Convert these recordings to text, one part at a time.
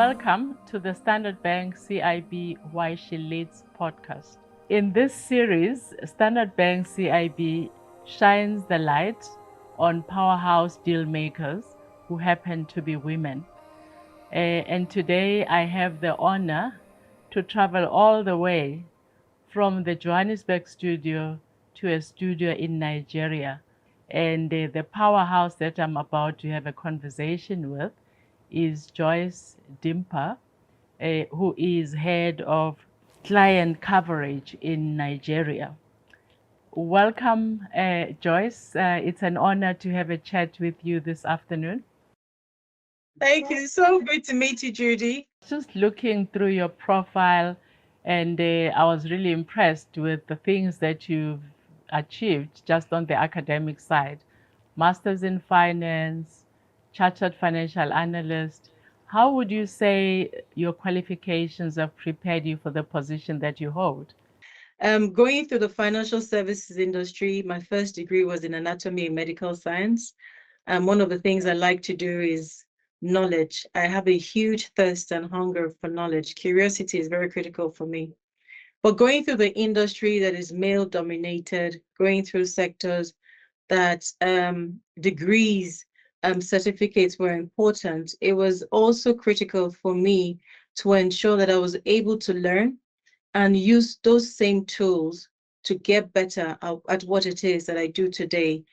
Welcome to the Standard Bank CIB Why She Leads podcast. In this series, Standard Bank CIB shines the light on powerhouse deal makers who happen to be women. And today I have the honor to travel all the way from the Johannesburg studio to a studio in Nigeria. And the powerhouse that I'm about to have a conversation with is Joyce Dimkpa, who is head of client coverage in Nigeria. Welcome, Joyce. It's an honor to have a chat with you this afternoon. Thank you. So good to meet you, Judy. Just looking through your profile, and I was really impressed with the things that you've achieved just on the academic side. Masters in Finance, Chartered Financial Analyst. How would you say your qualifications have prepared you for the position that you hold? Going through the financial services industry, my first degree was in anatomy and medical science. One of the things I like to do is knowledge. I have a huge thirst and hunger for knowledge. Curiosity is very critical for me. But going through the industry that is male dominated, going through sectors that degrees, certificates were important, it was also critical for me to ensure that I was able to learn and use those same tools to get better at what it is that I do today.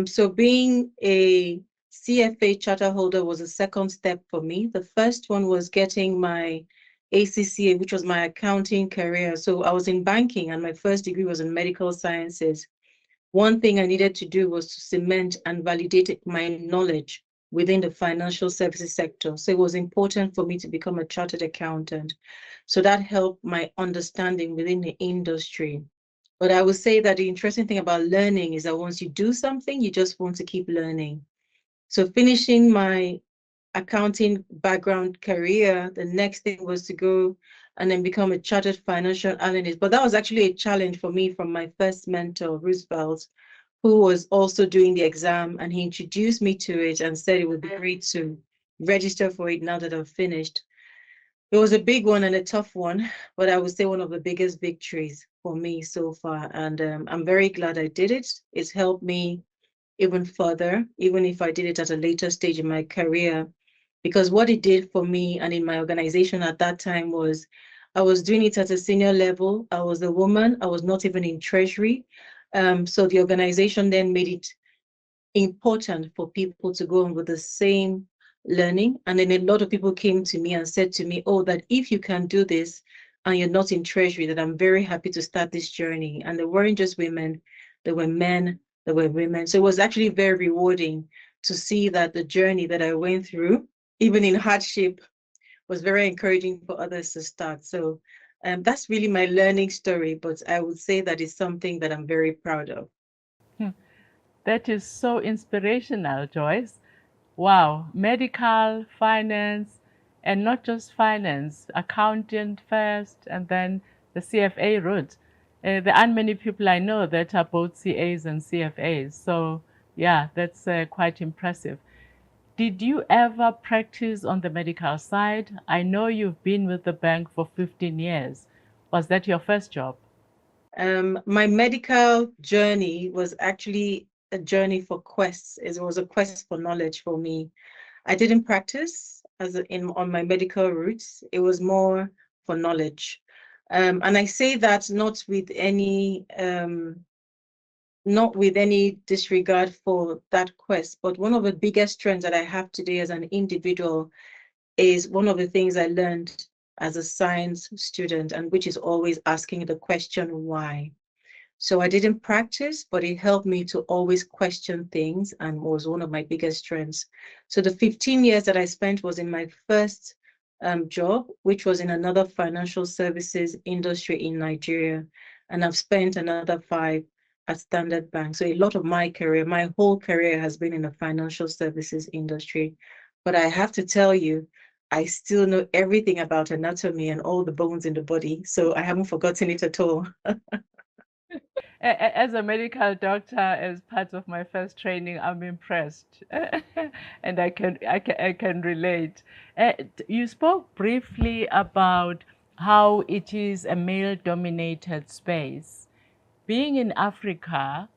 So being a CFA charter holder was a second step for me. The first one was getting my ACCA, which was my accounting career. So I was in banking and my first degree was in medical sciences. One thing I needed to do was to cement and validate my knowledge within the financial services sector. So it was important for me to become a chartered accountant. So that helped my understanding within the industry. But I would say that the interesting thing about learning is that once you do something, you just want to keep learning. So finishing my accounting background career, the next thing was to go and then become a chartered financial analyst. But that was actually a challenge for me from my first mentor, Roosevelt, who was also doing the exam, and he introduced me to it and said it would be great to register for it now that I've finished. It was a big one and a tough one, but I would say one of the biggest victories for me so far. And I'm very glad I did it. It's helped me even further, even if I did it at a later stage in my career, because what it did for me and in my organization at that time was I was doing it at a senior level. I was a woman. I was not even in treasury. So the organization then made it important for people to go on with the same learning. And then a lot of people came to me and said to me, oh, that if you can do this and you're not in treasury, that I'm very happy to start this journey. And they weren't just women, there were men, there were women. So it was actually very rewarding to see that the journey that I went through, even in hardship, was very encouraging for others to start. So that's really my learning story, but I would say that it's something that I'm very proud of. That is so inspirational, Joyce. Wow, medical, finance, and not just finance, accountant first, and then the CFA route. There aren't many people I know that are both CAs and CFAs. So, yeah, that's quite impressive. Did you ever practice on the medical side? I know you've been with the bank for 15 years. Was that your first job? My medical journey was actually a journey for quests. It was a quest for knowledge for me. I didn't practice on my medical roots. It was more for knowledge. And I say that not with any disregard for that quest, but one of the biggest strengths that I have today as an individual is one of the things I learned as a science student, and which is always asking the question why. So I didn't practice, but it helped me to always question things and was one of my biggest strengths. So the 15 years that I spent was in my first job, which was in another financial services industry in Nigeria. And I've spent another 5 at Standard Bank. So a lot of my career, my whole career has been in the financial services industry. But I have to tell you, I still know everything about anatomy and all the bones in the body. So I haven't forgotten it at all. As a medical doctor, as part of my first training, I'm impressed, and I can relate. You spoke briefly about how it is a male-dominated space. Being in Africa,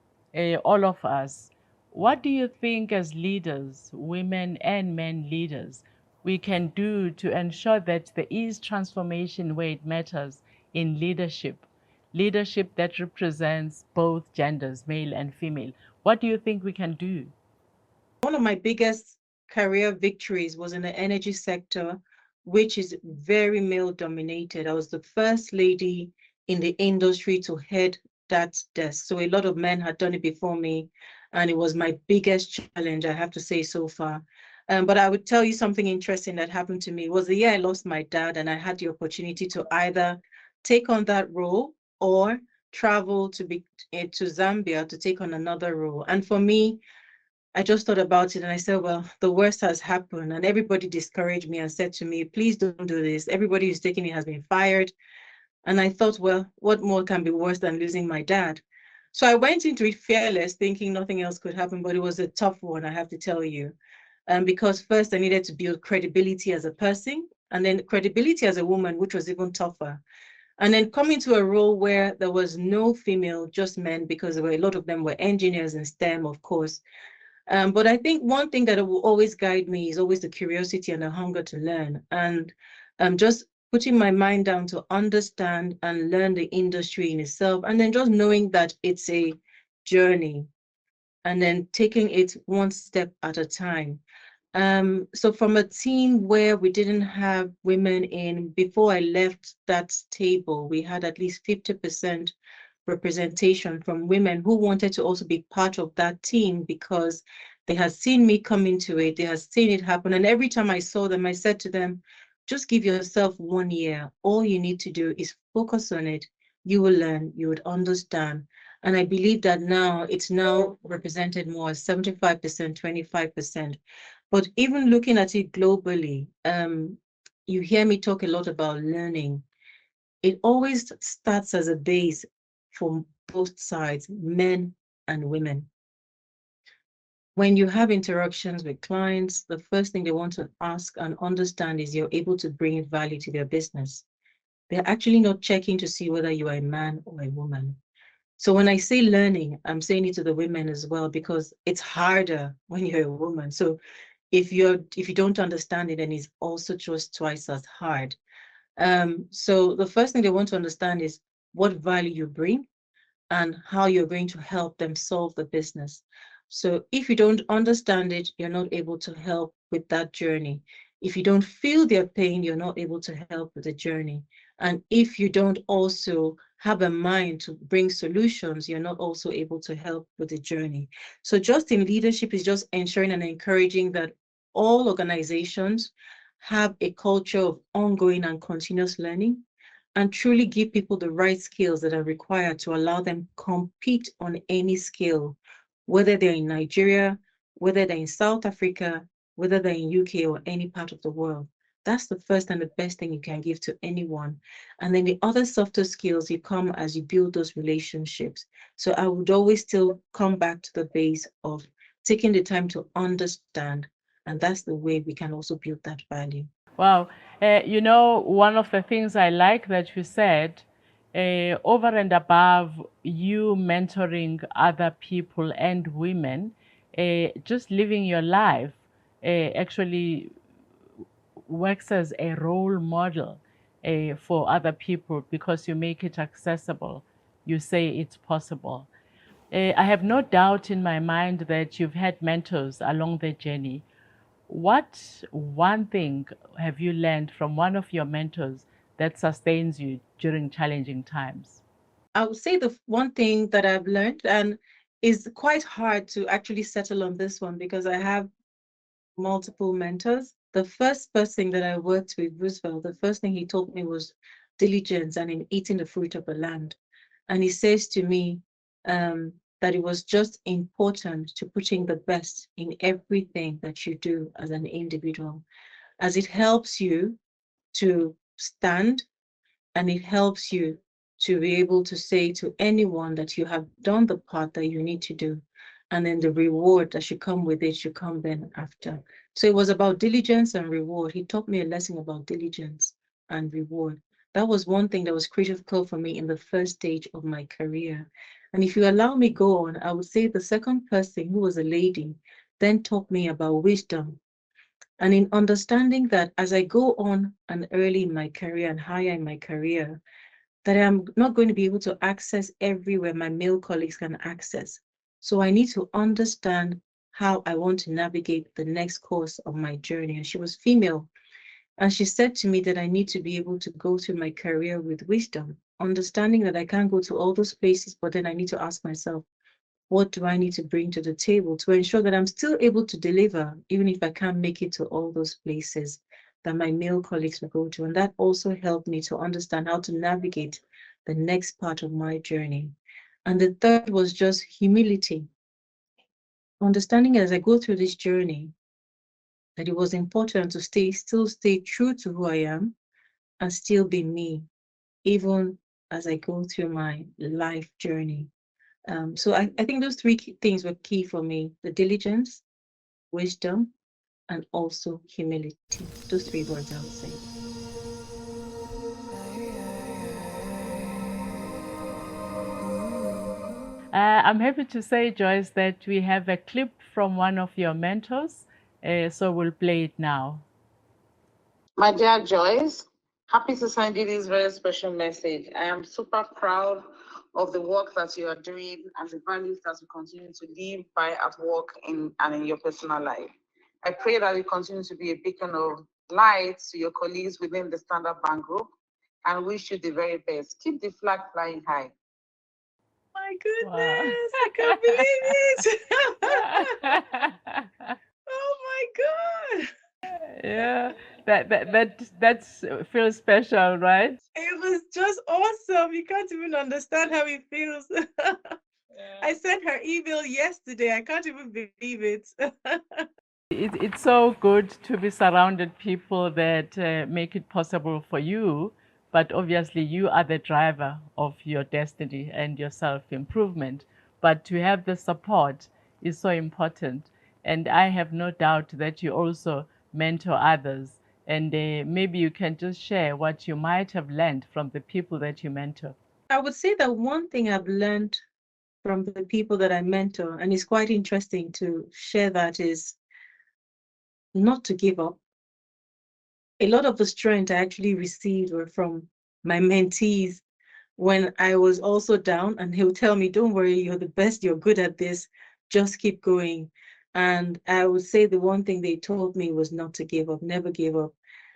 all of us, what do you think as leaders, women and men leaders, we can do to ensure that there is transformation where it matters in leadership? Leadership that represents both genders, male and female. What do you think we can do? One of my biggest career victories was in the energy sector, which is very male dominated. I was the first lady in the industry to head that desk. So a lot of men had done it before me, and it was my biggest challenge, I have to say, so far. But I would tell you something interesting that happened to me. It was the year I lost my dad, and I had the opportunity to either take on that role or travel to Zambia to take on another role. And for me, I just thought about it and I said, well, the worst has happened. And everybody discouraged me and said to me, please don't do this. Everybody who's taking it has been fired. And I thought, well, what more can be worse than losing my dad? So I went into it fearless, thinking nothing else could happen, but it was a tough one, I have to tell you. Because first I needed to build credibility as a person, and then credibility as a woman, which was even tougher. And then coming to a role where there was no female, just men, because there were a lot of them were engineers in STEM, of course. But I think one thing that will always guide me is always the curiosity and the hunger to learn. And just putting my mind down to understand and learn the industry in itself, and then just knowing that it's a journey and then taking it one step at a time. So from a team where we didn't have women in, before I left that table, we had at least 50% representation from women who wanted to also be part of that team because they had seen me come into it, they had seen it happen. And every time I saw them, I said to them, just give yourself 1 year. All you need to do is focus on it. You will learn, you would understand. And I believe that now it's now represented more as 75%, 25%. But even looking at it globally, you hear me talk a lot about learning. It always starts as a base for both sides, men and women. When you have interactions with clients, the first thing they want to ask and understand is you're able to bring value to their business. They're actually not checking to see whether you are a man or a woman. So when I say learning, I'm saying it to the women as well, because it's harder when you're a woman. So if you don't understand it, then it's also just twice as hard. So the first thing they want to understand is what value you bring and how you're going to help them solve the business. So if you don't understand it, you're not able to help with that journey. If you don't feel their pain, you're not able to help with the journey. And if you don't also have a mind to bring solutions, you're not also able to help with the journey. So just in leadership is just ensuring and encouraging that all organizations have a culture of ongoing and continuous learning and truly give people the right skills that are required to allow them compete on any scale, whether they're in Nigeria, whether they're in South Africa, whether they're in UK or any part of the world. That's the first and the best thing you can give to anyone. And then the other softer skills you come as you build those relationships. So I would always still come back to the base of taking the time to understand. And that's the way we can also build that value. Wow. One of the things I like that you said, over and above you mentoring other people and women, just living your life actually works as a role model for other people because you make it accessible. You say it's possible. I have no doubt in my mind that you've had mentors along the journey. What one thing have you learned from one of your mentors that sustains you during challenging times? I would say the one thing that I've learned, and is quite hard to actually settle on this one because I have multiple mentors. The first person that I worked with, Roosevelt, the first thing he told me was diligence and in eating the fruit of the land. And he says to me that it was just important to put in the best in everything that you do as an individual, as it helps you to stand and it helps you to be able to say to anyone that you have done the part that you need to do. And then the reward that should come with it should come then after. So it was about diligence and reward. He taught me a lesson about diligence and reward. That was one thing that was critical for me in the first stage of my career. And if you allow me go on, I would say the second person, who was a lady, then taught me about wisdom. And in understanding that as I go on and early in my career and higher in my career, that I'm not going to be able to access everywhere my male colleagues can access. So I need to understand how I want to navigate the next course of my journey. And she was female. And she said to me that I need to be able to go through my career with wisdom, understanding that I can't go to all those places, but then I need to ask myself, what do I need to bring to the table to ensure that I'm still able to deliver, even if I can't make it to all those places that my male colleagues will go to? And that also helped me to understand how to navigate the next part of my journey. And the third was just humility, understanding as I go through this journey that it was important to still stay true to who I am and still be me, even as I go through my life journey. So I think those three things were key for me: the diligence, wisdom, and also humility. Those three words, I would say. I'm happy to say, Joyce, that we have a clip from one of your mentors, so we'll play it now. My dear Joyce, happy to send you this very special message. I am super proud of the work that you are doing and the values that you continue to live by at work and in your personal life. I pray that you continue to be a beacon of light to your colleagues within the Standard Bank Group and wish you the very best. Keep the flag flying high. My Wow. goodness, I can't believe it. Oh my God. Yeah, that feels special, right? It was just awesome. You can't even understand how it feels. I sent her email yesterday. I can't even believe it. It's so good to be surrounded people that make it possible for you, but obviously you are the driver of your destiny and your self-improvement. But to have the support is so important. And I have no doubt that you also mentor others. And maybe you can just share what you might have learned from the people that you mentor. I would say that one thing I've learned from the people that I mentor, and it's quite interesting to share that, is not to give up. A lot of the strength I actually received were from my mentees when I was also down, and he'll tell me, don't worry, you're the best, you're good at this, just keep going. And I would say the one thing they told me was not to give up, never give up.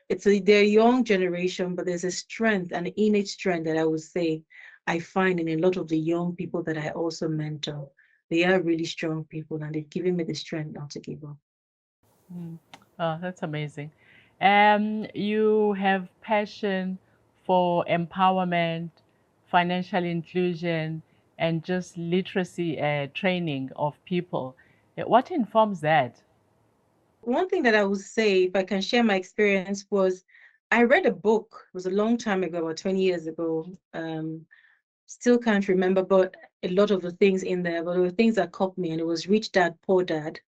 They're a young generation, but there's a strength, an innate strength that I would say I find in a lot of the young people that I also mentor. They are really strong people, and they've given me the strength not to give up. Oh, that's amazing. You have passion for empowerment, financial inclusion, and just literacy training of people. What informs that? One thing that I would say, if I can share my experience, was I read a book. It was a long time ago, about 20 years ago. Still can't remember, but a lot of the things in there, but there were things that caught me, and it was Rich Dad, Poor Dad.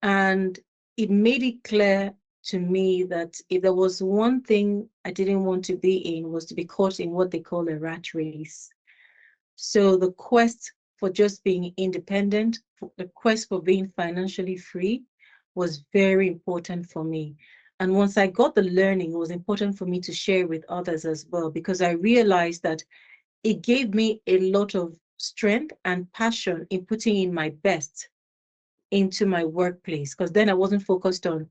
And it made it clear to me that if there was one thing I didn't want to be in, was to be caught in what they call a rat race. So the quest for just being independent, the quest for being financially free was very important for me. And once I got the learning, it was important for me to share with others as well, because I realized that it gave me a lot of strength and passion in putting in my best into my workplace, because then I wasn't focused on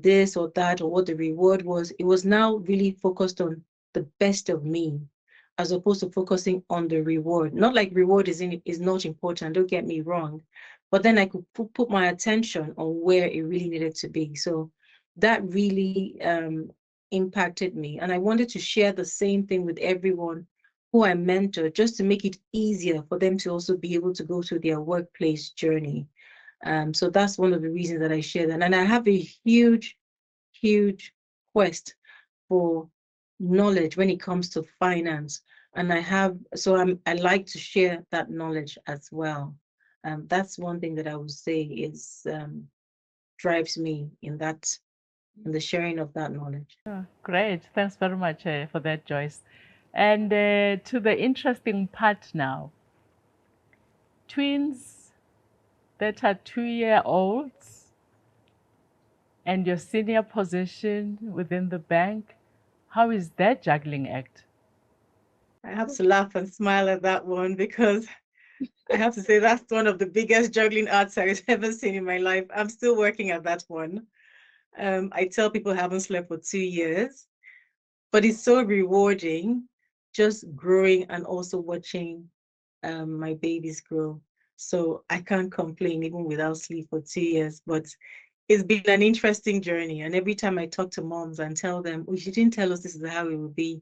this or that or what the reward was. It was now really focused on the best of me, as opposed to focusing on the reward. Not like reward is not important, don't get me wrong, but then I could put my attention on where it really needed to be. So that really impacted me, and I wanted to share the same thing with everyone who I mentor, just to make it easier for them to also be able to go through their workplace journey. So that's one of the reasons that I share that. And I have a huge, huge quest for knowledge when it comes to finance. And I like to share that knowledge as well. That's one thing that I would say is drives me in the sharing of that knowledge. Oh, great. Thanks very much for that, Joyce. And to the interesting part now. Twins that are 2-year-olds and your senior position within the bank, how is that juggling act? I have to laugh and smile at that one because I have to say that's one of the biggest juggling arts I've ever seen in my life. I'm still working at that one. I tell people I haven't slept for 2 years, but it's so rewarding just growing and also watching my babies grow. So I can't complain even without sleep for 2 years, but it's been an interesting journey. And every time I talk to moms and tell them, oh, you didn't tell us this is how it would be,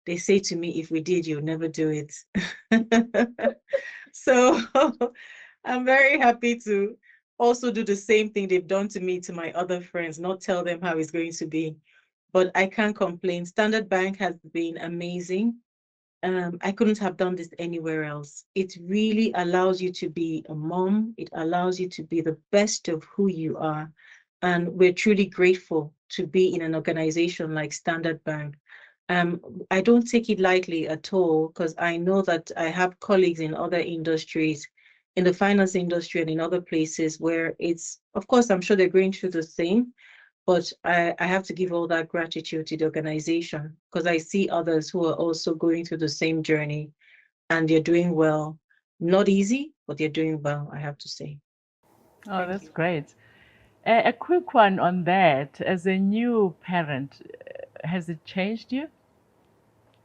they say to me, if we did, you'll never do it. So I'm very happy to also do the same thing they've done to me, to my other friends, not tell them how it's going to be. But I can't complain. Standard Bank has been amazing. I couldn't have done this anywhere else. It really allows you to be a mom. It allows you to be the best of who you are. And we're truly grateful to be in an organization like Standard Bank. I don't take it lightly at all because I know that I have colleagues in other industries, in the finance industry and in other places where it's, of course, I'm sure they're going through the same, but I have to give all that gratitude to the organization because I see others who are also going through the same journey and they're doing well. Not easy, but they're doing well, I have to say. Oh, Thank that's you. great. A quick one on that. As a new parent, has it changed you?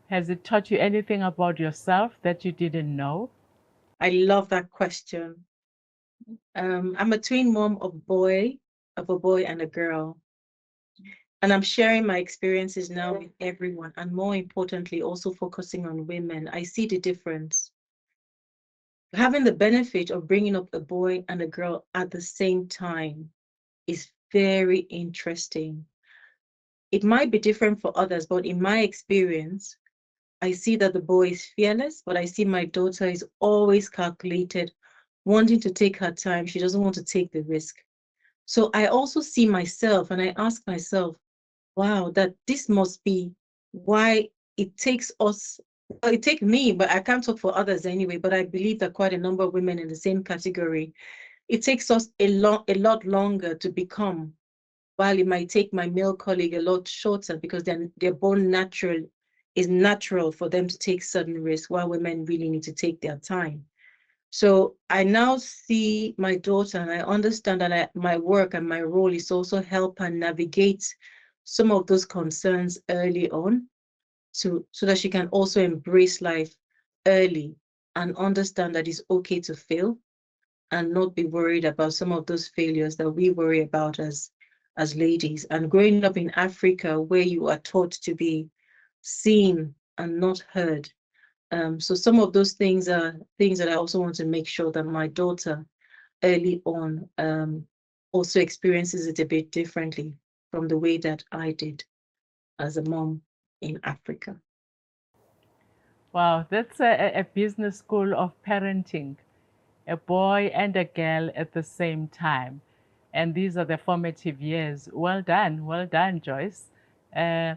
Has it taught you anything about yourself that you didn't know? I love that question. I'm a twin mom of a boy and a girl. And I'm sharing my experiences now with everyone. And more importantly, also focusing on women. I see the difference. Having the benefit of bringing up a boy and a girl at the same time is very interesting. It might be different for others, but in my experience, I see that the boy is fearless, but I see my daughter is always calculated, wanting to take her time. She doesn't want to take the risk. So I also see myself and I ask myself, wow, that this must be why it takes us, well, it takes me, but I can't talk for others anyway, but I believe that quite a number of women in the same category, it takes us a lot longer to become, while it might take my male colleague a lot shorter because they're born natural, is natural for them to take certain risks, while women really need to take their time. So I now see my daughter and I understand that my work and my role is also help her navigate some of those concerns early on so that she can also embrace life early and understand that it's okay to fail and not be worried about some of those failures that we worry about as ladies. And growing up in Africa where you are taught to be seen and not heard, so some of those things are things that I also want to make sure that my daughter early on also experiences it a bit differently from the way that I did as a mom in Africa. Wow, that's a business school of parenting, a boy and a girl at the same time. And these are the formative years. Well done, Joyce. Uh,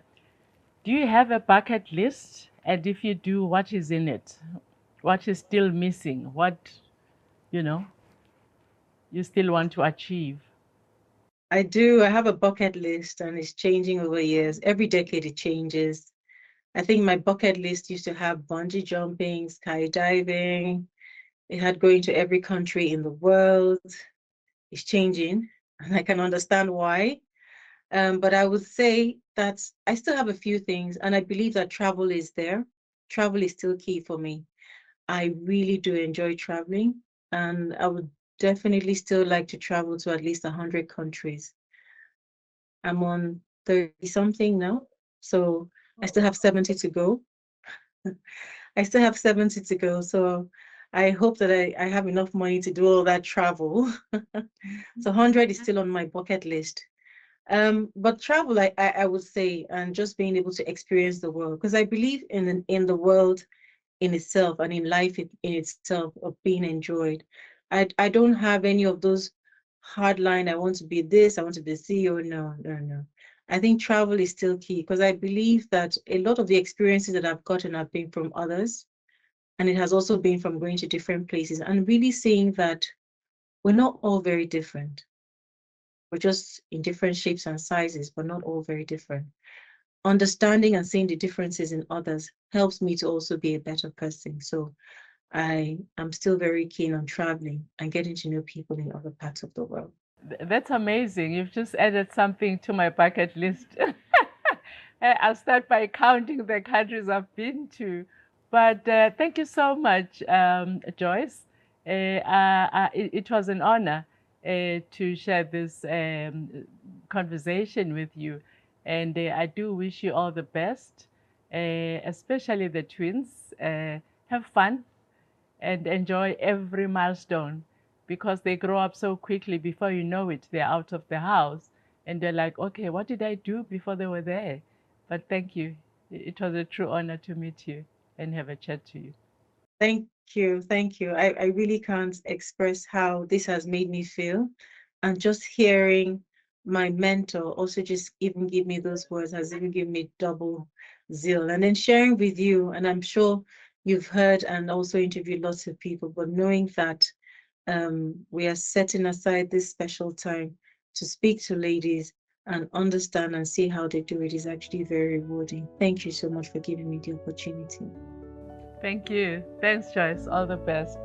do you have a bucket list? And if you do, what is in it? What is still missing? What, you know, you still want to achieve? I do. I have a bucket list and it's changing over years. Every decade it changes. I think my bucket list used to have bungee jumping, skydiving. It had going to every country in the world. It's changing, and I can understand why. But I would say that I still have a few things, and I believe that travel is there. Travel is still key for me. I really do enjoy traveling, and I would definitely still like to travel to at least 100 countries. I'm on 30 something now, so I still have 70 to go. I still have 70 to go, so I hope that I have enough money to do all that travel. So 100 is still on my bucket list. But travel, I would say, and just being able to experience the world, because I believe in the world in itself and in life in itself of being enjoyed. I don't have any of those hard line. I want to be this. I want to be CEO. No, no, no. I think travel is still key because I believe that a lot of the experiences that I've gotten have been from others, and it has also been from going to different places and really seeing that we're not all very different. We're just in different shapes and sizes, but not all very different. Understanding and seeing the differences in others helps me to also be a better person. So I am still very keen on traveling and getting to know people in other parts of the world. That's amazing. You've just added something to my bucket list. I'll start by counting the countries I've been to. But thank you so much, Joyce. It was an honor to share this conversation with you. And I do wish you all the best, especially the twins. Have fun and enjoy every milestone because they grow up so quickly. Before you know it, they're out of the house and they're like, okay, what did I do before they were there? But thank you. It was a true honor to meet you and have a chat to you. Thank you. Thank you. I really can't express how this has made me feel. And just hearing my mentor also just even give me those words has even given me double zeal. And then sharing with you, and I'm sure you've heard and also interviewed lots of people, but knowing that we are setting aside this special time to speak to ladies and understand and see how they do it is actually very rewarding. Thank you so much for giving me the opportunity. Thank you. Thanks, Joyce. All the best.